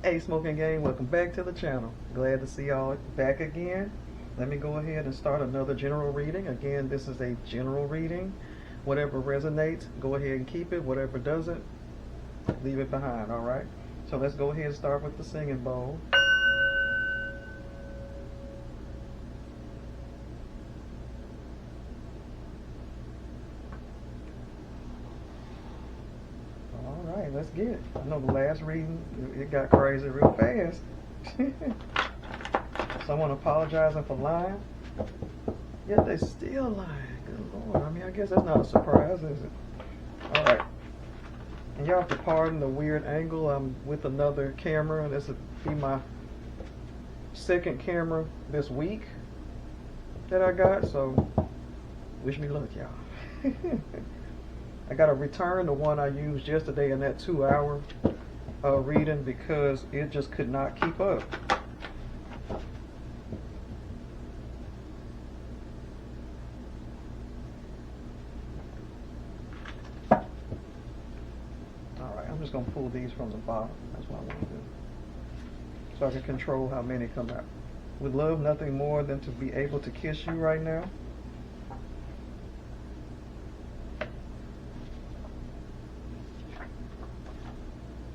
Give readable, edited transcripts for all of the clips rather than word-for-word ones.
Hey Smokin Gang, welcome back to the channel. Glad to see y'all back again. Let me go ahead and start another general reading. Again, this is a general reading. Whatever resonates, go ahead and keep it. Whatever doesn't, leave it behind, alright? So let's go ahead and start with the singing bowl. Alright, let's get it. I know the last reading, it got crazy real fast. Someone apologizing for lying, yet they still lying. Good Lord. I mean, I guess that's not a surprise, is it? Alright. And y'all have to pardon the weird angle. I'm with another camera. This will be my second camera this week that I got, so wish me luck, y'all. I got to return the one I used yesterday in that 2-hour reading because it just could not keep up. Alright, I'm just going to pull these from the bottom. That's what I want to do. So I can control how many come out. Would love nothing more than to be able to kiss you right now.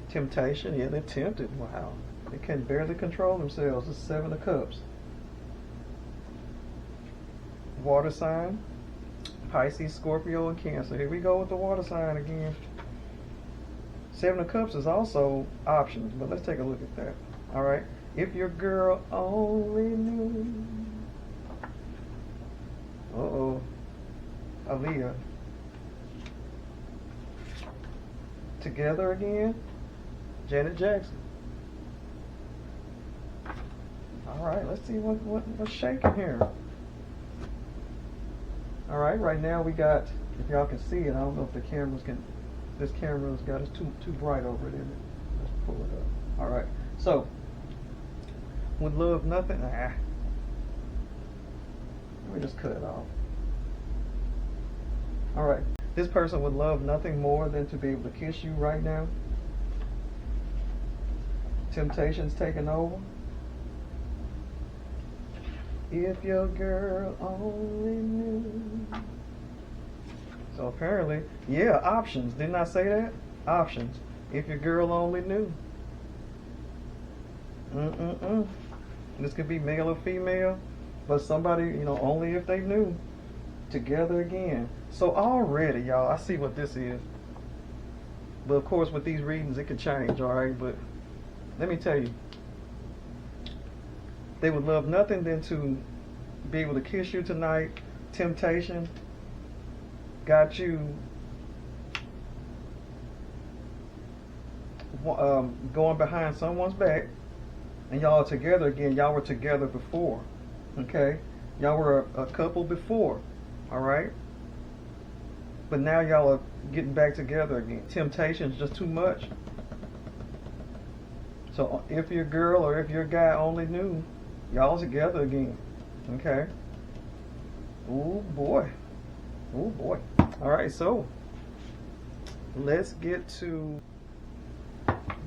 Temptation, yeah, they're tempted. Wow. They can barely control themselves. It's 7 of Cups. Water sign, Pisces, Scorpio, and Cancer. Here we go with the water sign again. 7 of Cups is also options, but let's take a look at that. Alright. If your girl only knew. Uh-oh. Aaliyah. Together again. Janet Jackson. Alright, let's see what's shaking here. Alright, right now we got, if y'all can see it, I don't know if the cameras can, this camera's got, it's too bright over it, isn't it? Let's pull it up. Alright, so, would love nothing, let me just cut it off. Alright, this person would love nothing more than to be able to kiss you right now. Temptation's taking over. If your girl only knew. So apparently, yeah, options. Didn't I say that? Options. If your girl only knew. This could be male or female, but somebody, you know, only if they knew. Together again. So already, y'all, I see what this is. But of course, with these readings, it could change, all right? But let me tell you, they would love nothing than to be able to kiss you tonight. Temptation got you going behind someone's back, and y'all are together again. Y'all were together before, okay? Y'all were a couple before, all right? But now y'all are getting back together again. Temptation's just too much. So if your girl or if your guy only knew, y'all together again, okay? Oh boy, oh boy. All right, so let's get to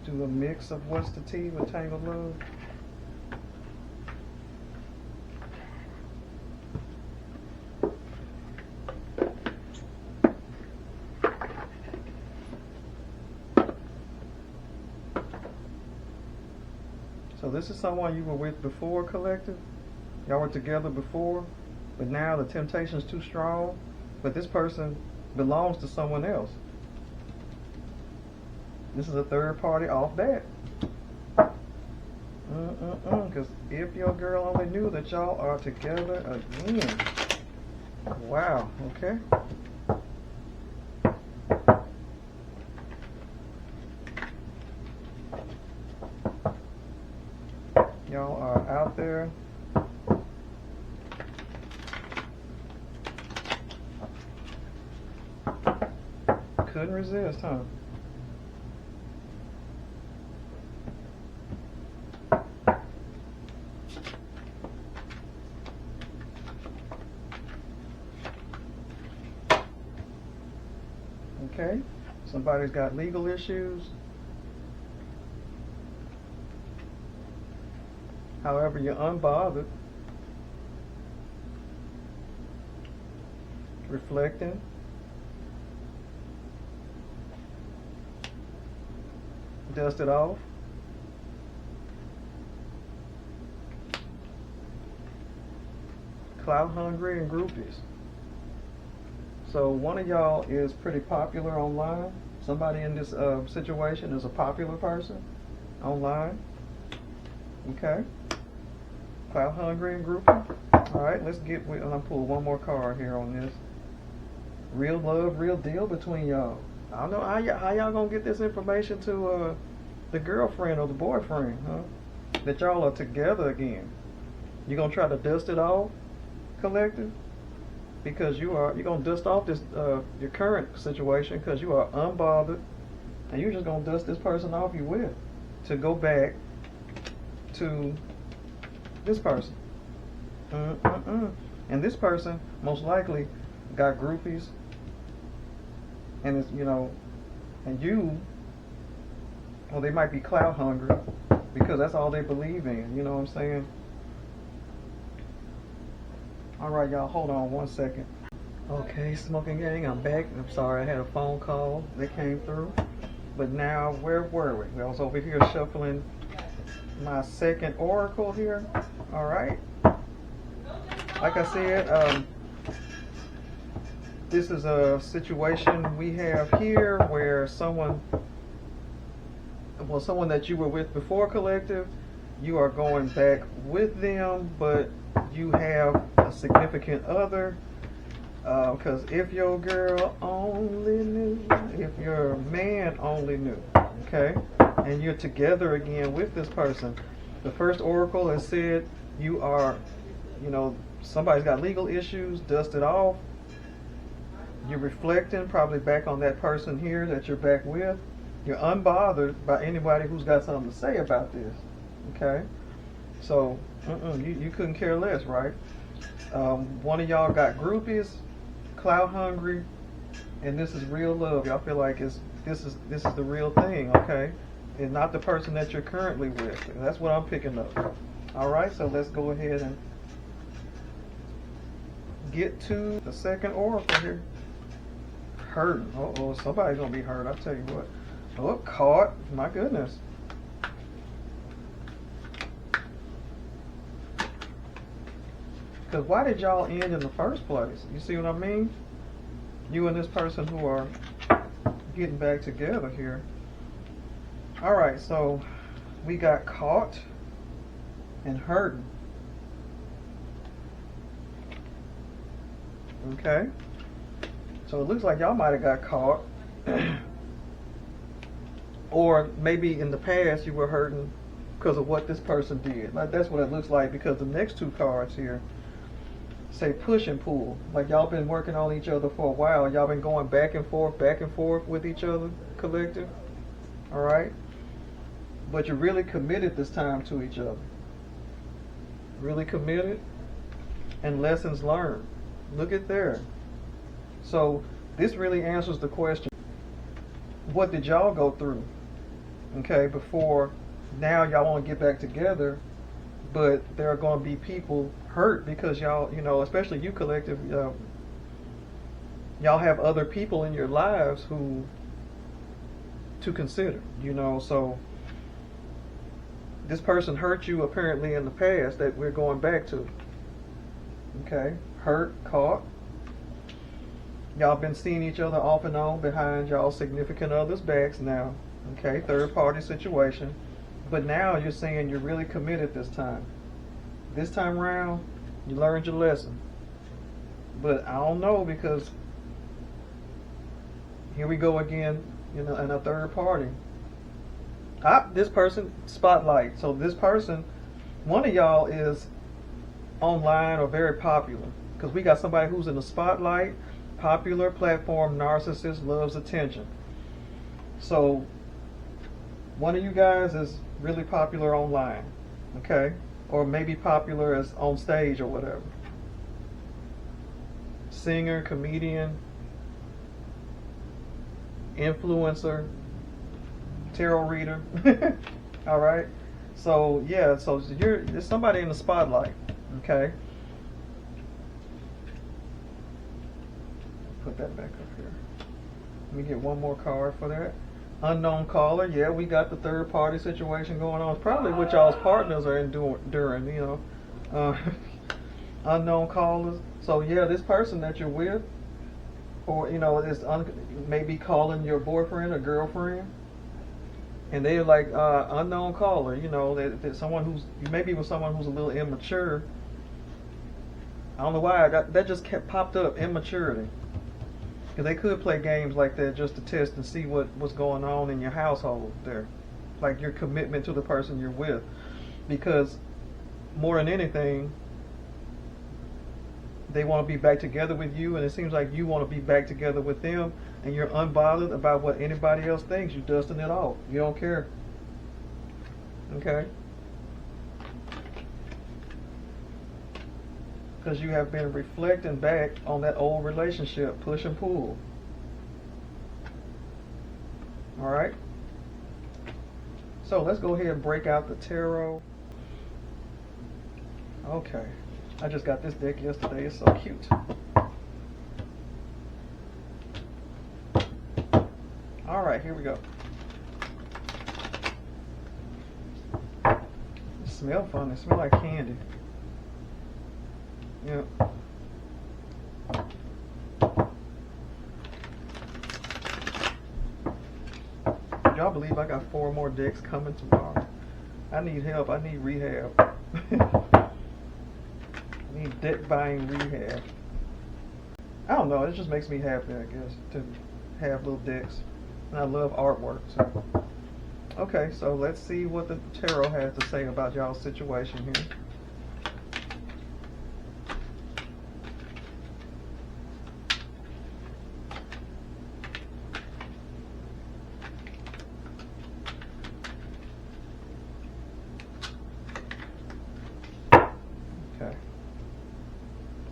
do a mix of what's the tea with Tangled Love. So this is someone you were with before, collective. Y'all were together before, but now the temptation is too strong. But this person belongs to someone else. This is a third party off that. Because if your girl only knew that y'all are together again. Wow, okay. Y'all are out there. Couldn't resist, huh? Okay. Somebody's got legal issues. However, you're unbothered, reflecting, dust it off. Clout hungry and groupies. So one of y'all is pretty popular online. Somebody in this situation is a popular person online. Okay. Clout hungry and groupie. All right, let's get. I'm gonna pull one more card here on this. Real love, real deal between y'all. I don't know how y'all gonna get this information to the girlfriend or the boyfriend, huh? That y'all are together again. You gonna try to dust it off, collective? Because you're gonna dust off this your current situation because you are unbothered, and you're just gonna dust this person off you with to go back to this person. And this person most likely got groupies, and it's and you, well, they might be clout hungry because that's all they believe in. You know what I'm saying? All right, y'all, hold on one second. Okay, Smokin Gang, I'm back. I'm sorry, I had a phone call that came through. But now, where were we? I was over here shuffling my second oracle here. All right. Like I said, this is a situation we have here where someone that you were with before, collective, you are going back with them, but you have a significant other, because if your girl only knew, if your man only knew, okay, and you're together again with this person. The first oracle has said you are, somebody's got legal issues, dust it off. You're reflecting probably back on that person here that you're back with. You're unbothered by anybody who's got something to say about this, okay? So, you couldn't care less, right? One of y'all got groupies, clout hungry, and this is real love. Y'all feel like this is the real thing, okay? And not the person that you're currently with. That's what I'm picking up. All right, so let's go ahead and get to the second oracle here. Hurting. Uh-oh, somebody's gonna be hurt. I'll tell you what. Oh, caught. My goodness. Because why did y'all end in the first place? You see what I mean? You and this person who are getting back together here. All right, so we got caught and hurting. Okay. So it looks like y'all might have got caught. Or maybe in the past you were hurting because of what this person did. Like, that's what it looks like, because the next two cards here say push and pull. Like y'all been working on each other for a while. Y'all been going back and forth with each other, collective. All right? But you're really committed this time to each other. Really committed, and lessons learned. Look at there. So this really answers the question, what did y'all go through? Okay, before now y'all want to get back together, but there are going to be people hurt because y'all, especially you, collective, y'all have other people in your lives who to consider, so this person hurt you apparently in the past that we're going back to. Okay, hurt, caught. Y'all been seeing each other off and on behind y'all significant others' backs now. Okay, third party situation. But now you're saying you're really committed this time. This time around, you learned your lesson. But I don't know, because here we go again, in a third party. This person, spotlight. So this person, one of y'all is online or very popular. Because we got somebody who's in the spotlight, popular, platform, narcissist, loves attention. So one of you guys is really popular online, okay? Or maybe popular as on stage or whatever. Singer, comedian, influencer, tarot reader. All right? So yeah, so there's somebody in the spotlight. Okay. Put that back up here. Let me get one more card for that. Unknown caller. Yeah, we got the third party situation going on. It's probably what y'all's partners are enduring, unknown callers. So yeah, this person that you're with, or is maybe calling your boyfriend or girlfriend, and they're like unknown caller. That someone who's maybe with someone who's a little immature. I don't know why that just kept popped up, immaturity. Because they could play games like that just to test and see what's going on in your household there. Like your commitment to the person you're with. Because more than anything, they want to be back together with you, and it seems like you want to be back together with them, and you're unbothered about what anybody else thinks. You're dusting it off. You don't care. Okay? Because you have been reflecting back on that old relationship, push and pull. Alright? So let's go ahead and break out the tarot. Okay. I just got this deck yesterday. It's so cute. Alright, here we go. It smells funny. It smells like candy. Yeah. Y'all believe I got 4 more decks coming tomorrow? I need help. I need rehab. I need deck buying rehab. I don't know. It just makes me happy, I guess, to have little decks. And I love artwork. So. Okay, so let's see what the tarot has to say about y'all's situation here.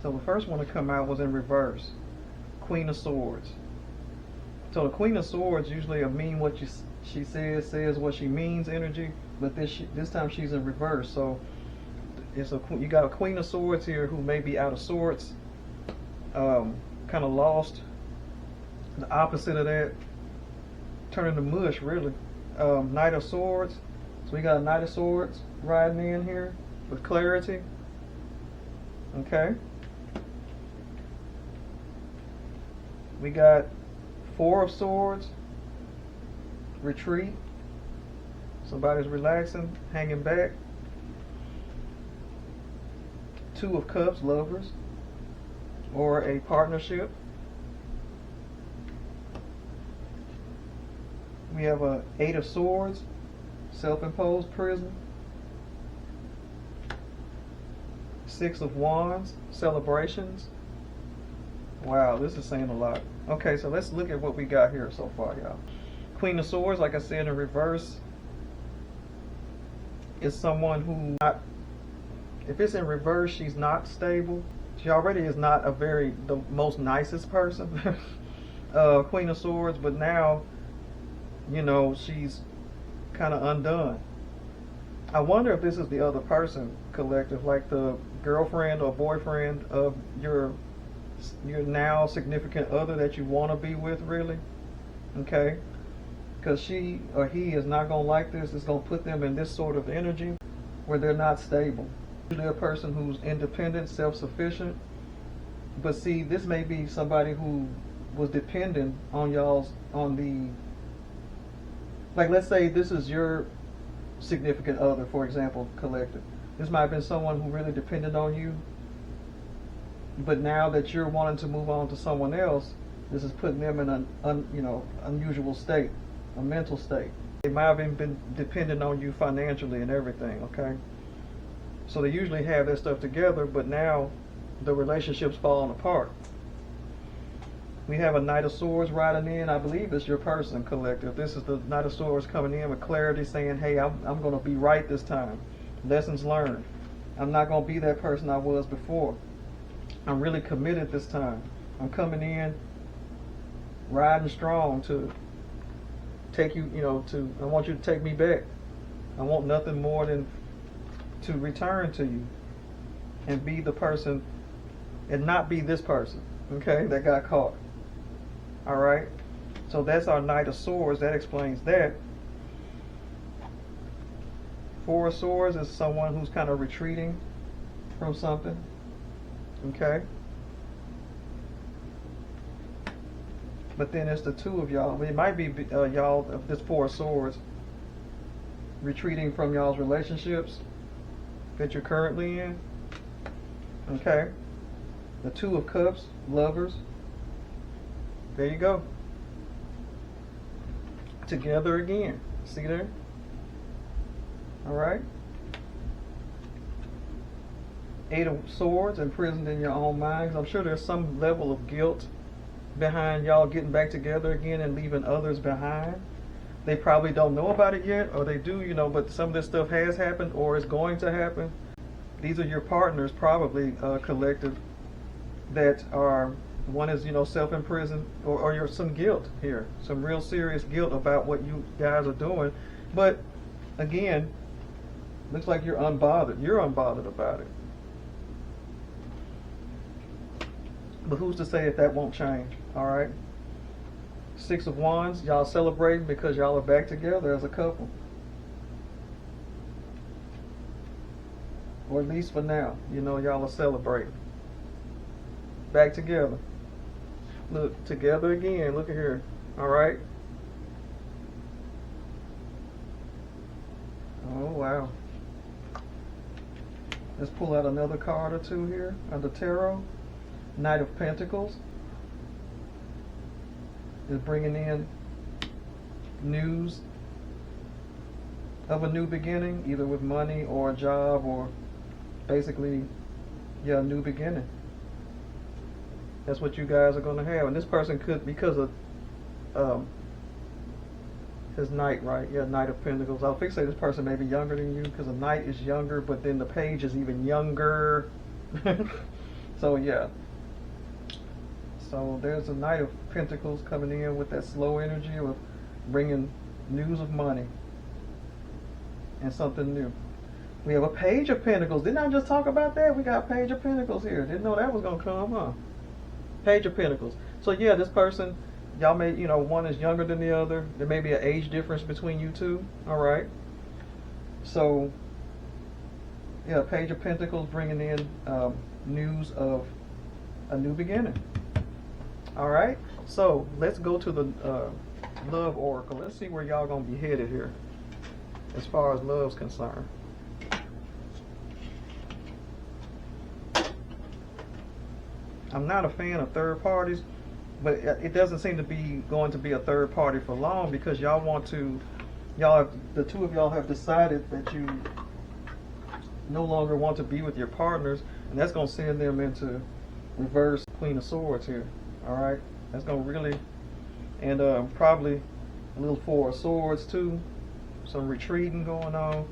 So the first one to come out was in reverse, Queen of Swords. So the Queen of Swords usually mean what she says what she means energy, but this time she's in reverse. So you got a Queen of Swords here who may be out of sorts, kind of lost. The opposite of that, turning to mush really. Knight of Swords. So we got a Knight of Swords riding in here with clarity. Okay. We got 4 of Swords, retreat. Somebody's relaxing, hanging back. 2 of Cups, lovers, or a partnership. We have a 8 of Swords, self-imposed prison. 6 of Wands, celebrations. Wow, this is saying a lot. Okay, so let's look at what we got here so far, y'all. Queen of Swords, like I said, in reverse, is someone who, if it's in reverse, she's not stable. She already is not the most nicest person. Queen of Swords, but now, she's kind of undone. I wonder if this is the other person, collective, like the girlfriend or boyfriend of your now significant other that you want to be with, really. Okay? Because she or he is not going to like this. It's going to put them in this sort of energy where they're not stable. They're a person who's independent, self-sufficient. But see, this may be somebody who was dependent on like, let's say this is your significant other, for example, collective. This might have been someone who really depended on you, but now that you're wanting to move on to someone else, this is putting them in an unusual state, a mental state. They might have been dependent on you financially and everything, okay? So they usually have their stuff together, but now the relationship's falling apart. We have a Knight of Swords riding in. I believe it's your person, collective. This is the Knight of Swords coming in with clarity, saying, hey, I'm going to be right this time. Lessons learned. I'm not going to be that person I was before. I'm really committed this time. I'm coming in riding strong to take you, I want you to take me back. I want nothing more than to return to you and be the person and not be this person, okay, that got caught. All right. So that's our Knight of Swords. That explains that. Four of Swords is someone who's kind of retreating from something. Okay. But then it's the two of y'all. It might be y'all of this Four of Swords retreating from y'all's relationships that you're currently in. Okay. The Two of Cups, lovers. There you go. Together again. See there? All right. Eight of Swords, imprisoned in your own minds. I'm sure there's some level of guilt behind y'all getting back together again and leaving others behind. They probably don't know about it yet, or they do, you know, but some of this stuff has happened or is going to happen. These are your partners, probably collective, that are, one is, you know, self-imprisoned, or you're some guilt here, some real serious guilt about what you guys are doing. But again, looks like you're unbothered. You're unbothered about it. But who's to say if that won't change? All right. Six of Wands, y'all celebrating because y'all are back together as a couple. Or at least for now, you know, y'all are celebrating. Back together. Look, together again. Look at here. All right. Oh, wow. Let's pull out another card or two here under Tarot. Knight of Pentacles is bringing in news of a new beginning, either with money or a job, or basically, yeah, a new beginning. That's what you guys are going to have. And this person could, because of his Knight, right? Yeah, Knight of Pentacles. I'll fixate this person may be younger than you, because a Knight is younger, but then the Page is even younger. So, yeah. So there's a Knight of Pentacles coming in with that slow energy of bringing news of money and something new. We have a Page of Pentacles. Didn't I just talk about that? We got Page of Pentacles here. Didn't know that was going to come, huh? Page of Pentacles. So yeah, this person, y'all may, you know, one is younger than the other. There may be an age difference between you two. All right. So yeah, Page of Pentacles bringing in news of a new beginning. All right. So let's go to the love oracle. Let's see where y'all gonna be headed here as far as love's concerned. I'm not a fan of third parties, but it doesn't seem to be going to be a third party for long, because y'all want to, the two of y'all have decided that you no longer want to be with your partners, and that's going to send them into reverse Queen of Swords here. All right, that's going to really, and probably a little Four of Swords too, some retreating going on,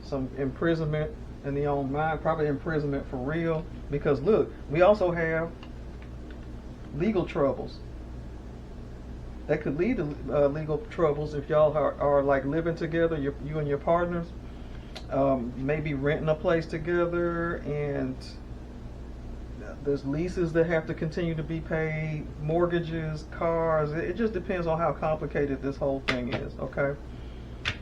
some imprisonment in the own mind, probably imprisonment for real, because look, we also have legal troubles that could lead to legal troubles if y'all are like living together, you and your partners, maybe renting a place together, and there's leases that have to continue to be paid, mortgages, cars. It just depends on how complicated this whole thing is. Okay,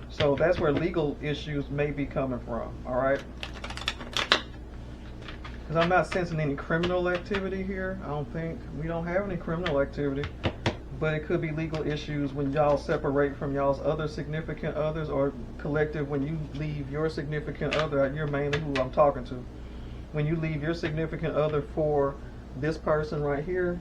so that's where legal issues may be coming from. All right. Because I'm not sensing any criminal activity here. I don't think. We don't have any criminal activity. But it could be legal issues when y'all separate from y'all's other significant others, or collective, when you leave your significant other. You're mainly who I'm talking to. When you leave your significant other for this person right here,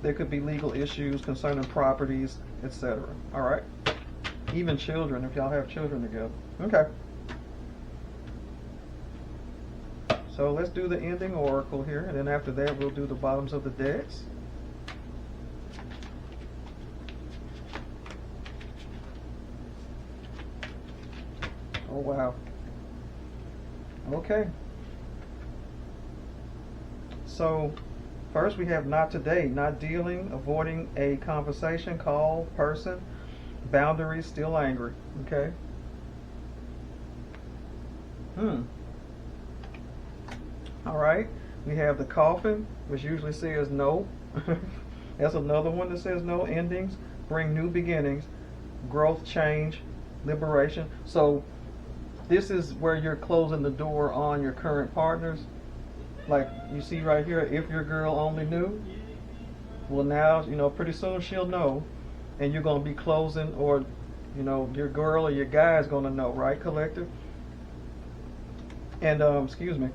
there could be legal issues concerning properties, etc. All right? Even children, if y'all have children together. Okay. So let's do the ending oracle here, and then after that we'll do the bottoms of the decks. Oh wow. Okay. So first we have not today, not dealing, avoiding a conversation, call, person, boundaries, still angry. Okay. All right. We have the coffin, which usually says no. That's another one that says no. Endings bring new beginnings, growth, change, liberation. So this is where you're closing the door on your current partners. Like you see right here, if your girl only knew, well now, pretty soon she'll know, and you're going to be closing, or, your girl or your guy is going to know, right, collective? And, excuse me,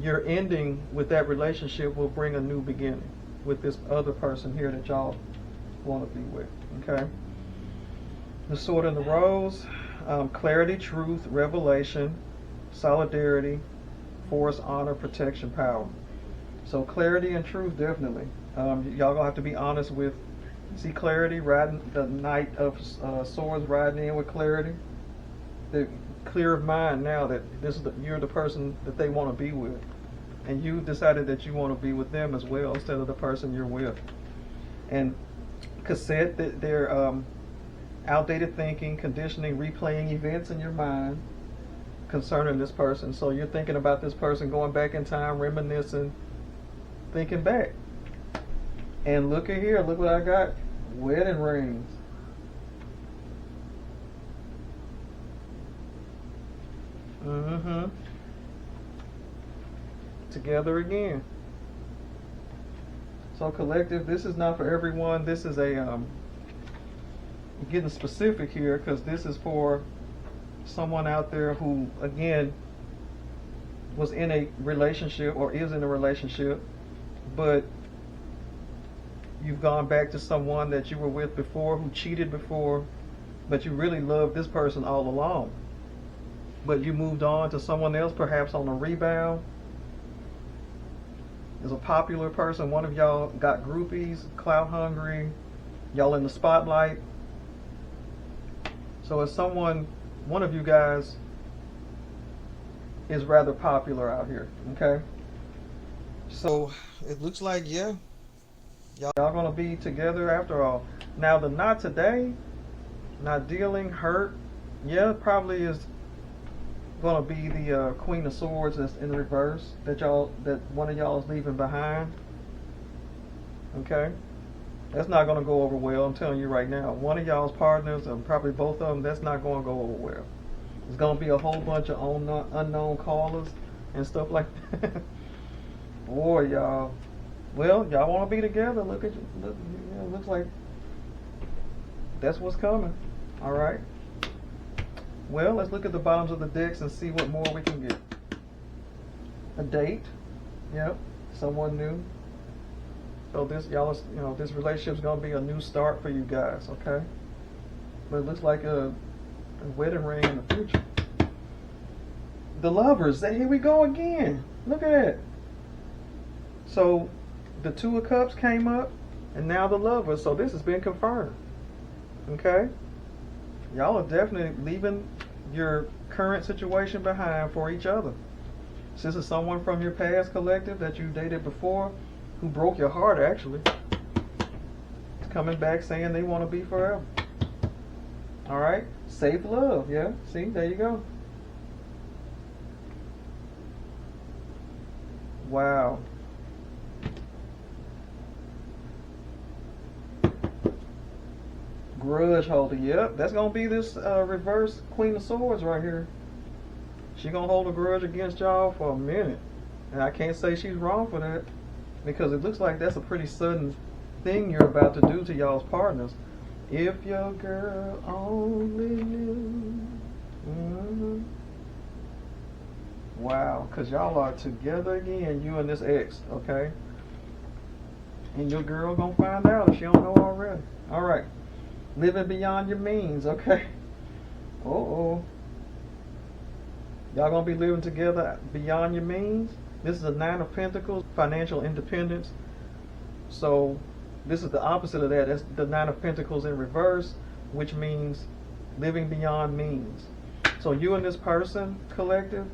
your ending with that relationship will bring a new beginning with this other person here that y'all want to be with, okay? The Sword and the Rose, clarity, truth, revelation, solidarity, force, honor, protection, power. So clarity and truth, definitely. Y'all gonna have to be honest with, see clarity, riding the Knight of Swords riding in with clarity. The clear of mind now that you're the person that they want to be with. And you decided that you want to be with them as well instead of the person you're with. And cassette, that they're outdated thinking, conditioning, replaying events in your mind concerning this person. So you're thinking about this person, going back in time, reminiscing, thinking back. And look at here, look what I got. Wedding rings. Together again. So collective, this is not for everyone. This is a getting specific here, because this is for someone out there who, again, was in a relationship or is in a relationship, but you've gone back to someone that you were with before, who cheated before, but you really loved this person all along. But you moved on to someone else, perhaps on a rebound. There's a popular person, one of y'all got groupies, clout hungry, y'all in the spotlight. So it's someone, one of you guys is rather popular out here, okay? So it looks like, yeah, y'all gonna be together after all. Now the not today, not dealing, hurt, yeah, probably is gonna be the Queen of Swords that's in reverse, that one of y'all is leaving behind. Okay, that's not gonna go over well. I'm telling you right now. One of y'all's partners, and probably both of them, that's not gonna go over well. There's gonna be a whole bunch of unknown callers and stuff like that. Boy, y'all. Well, y'all want to be together. Look at you. Look, it looks like that's what's coming. All right. Well, let's look at the bottoms of the decks and see what more we can get. A date. Yep. Someone new. So this, y'all, this relationship's gonna be a new start for you guys. Okay. But it looks like a wedding ring in the future. The Lovers. Here we go again. Look at that. So the Two of Cups came up, and now the Lovers. So this has been confirmed. Okay. Y'all are definitely leaving your current situation behind for each other. This is someone from your past, collective, that you dated before, who broke your heart, actually. It's coming back saying they want to be forever. All right. Safe love. Yeah. See, there you go. Wow. Grudge holder. Yep, that's gonna be this reverse Queen of Swords right here. She gonna hold a grudge against y'all for a minute, and I can't say she's wrong for that, because it looks like that's a pretty sudden thing you're about to do to y'all's partners. If your girl only knew. Wow, because y'all are together again, you and this ex, okay? And your girl gonna find out if she don't know already. All right. Living beyond your means, okay? Uh-oh. Y'all gonna be living together beyond your means? This is a Nine of Pentacles, financial independence. So this is the opposite of that. That's the Nine of Pentacles in reverse, which means living beyond means. So you and this person, collective,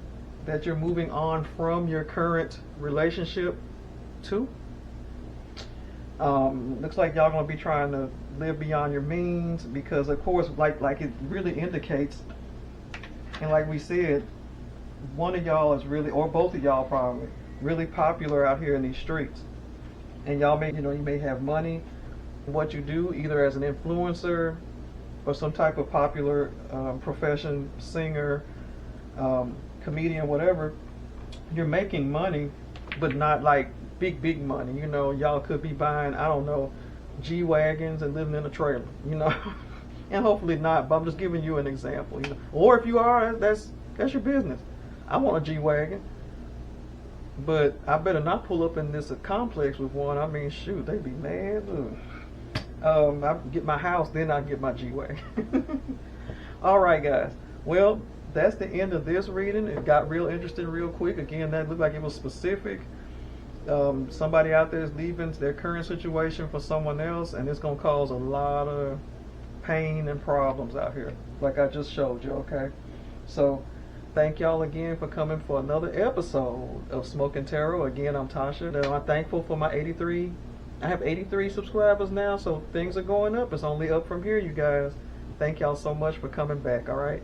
that you're moving on from your current relationship to, Looks like y'all gonna be trying to live beyond your means because, of course, like it really indicates, and like we said, one of y'all is really, or both of y'all probably, really popular out here in these streets. And y'all may, you may have money in what you do, either as an influencer or some type of popular profession, singer, comedian, whatever. You're making money, but not like big money. Y'all could be buying, I don't know, G-Wagons and living in a trailer, and hopefully not, but I'm just giving you an example, Or if you are, that's your business. I want a G-Wagon, but I better not pull up in this complex with one. I mean, shoot, they'd be mad. I get my house, then I get my G-Wagon. All right, guys. Well, that's the end of this reading. It got real interesting real quick. Again, that looked like it was specific. Somebody out there is leaving their current situation for someone else, and it's going to cause a lot of pain and problems out here, like I just showed you, okay? So, thank y'all again for coming for another episode of Smokin Tarot. Again, I'm Tasha. I'm thankful for my 83. I have 83 subscribers now, so things are going up. It's only up from here, you guys. Thank y'all so much for coming back, all right?